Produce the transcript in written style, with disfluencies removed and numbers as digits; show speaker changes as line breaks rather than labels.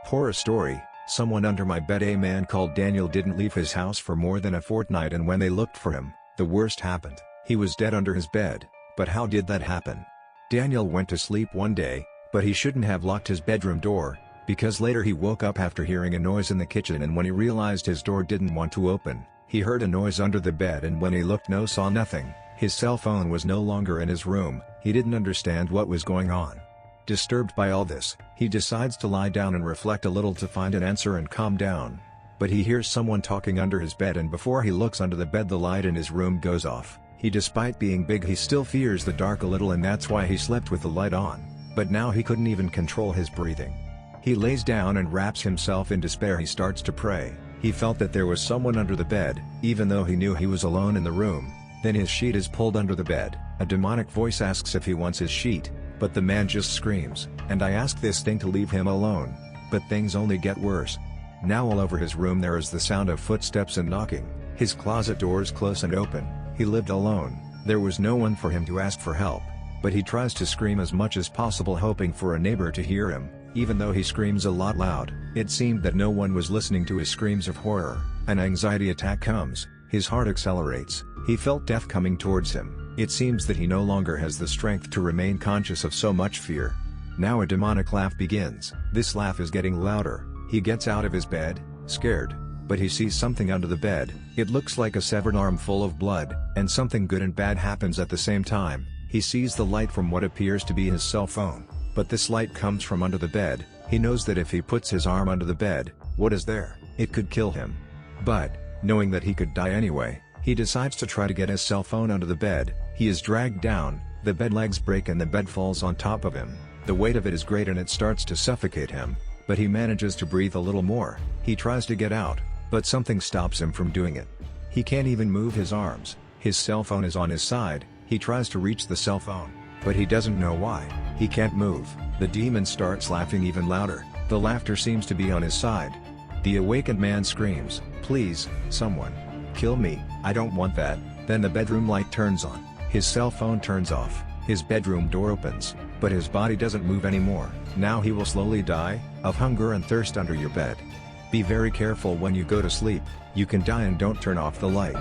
Horror story, someone under my bed. A man called Daniel didn't leave his house for more than a fortnight, and when they looked for him, the worst happened. He was dead under his bed. But how did that happen? Daniel went to sleep one day, but he shouldn't have locked his bedroom door, because later he woke up after hearing a noise in the kitchen, and when he realized his door didn't want to open, he heard a noise under the bed, and when he looked, saw nothing. His cell phone was no longer in his room. He didn't understand what was going on. Disturbed by all this, he decides to lie down and reflect a little to find an answer and calm down. But he hears someone talking under his bed, and before he looks under the bed, the light in his room goes off. Despite being big, he still fears the dark a little, and that's why he slept with the light on. But now he couldn't even control his breathing. He lays down and wraps himself in despair. He starts to pray. He felt that there was someone under the bed, even though he knew he was alone in the room. Then his sheet is pulled under the bed. A demonic voice asks if he wants his sheet, but the man just screams, "And I asked this thing to leave him alone." But things only get worse. Now all over his room there is the sound of footsteps and knocking. His closet doors close and open. He lived alone. There was no one for him to ask for help. But he tries to scream as much as possible, hoping for a neighbor to hear him. Even though he screams a lot loud, it seemed that no one was listening to his screams of horror. An anxiety attack comes. His heart accelerates. He felt death coming towards him. It seems that he no longer has the strength to remain conscious of so much fear. Now a demonic laugh begins. This laugh is getting louder. He gets out of his bed, scared. But he sees something under the bed. It looks like a severed arm full of blood, and something good and bad happens at the same time. He sees the light from what appears to be his cell phone. But this light comes from under the bed. He knows that if he puts his arm under the bed, what is there? It could kill him. But, knowing that he could die anyway, he decides to try to get his cell phone under the bed. He is dragged down, the bed legs break and the bed falls on top of him. The weight of it is great and it starts to suffocate him. But he manages to breathe a little more. He tries to get out, but something stops him from doing it. He can't even move his arms. His cell phone is on his side. He tries to reach the cell phone, but he doesn't know why. He can't move. The demon starts laughing even louder. The laughter seems to be on his side. The awakened man screams, "Please, someone. Kill me, I don't want that." Then the bedroom light turns on. His cell phone turns off. His bedroom door opens, but his body doesn't move anymore. Now he will slowly die, of hunger and thirst under your bed. Be very careful when you go to sleep. You can die, and don't turn off the light.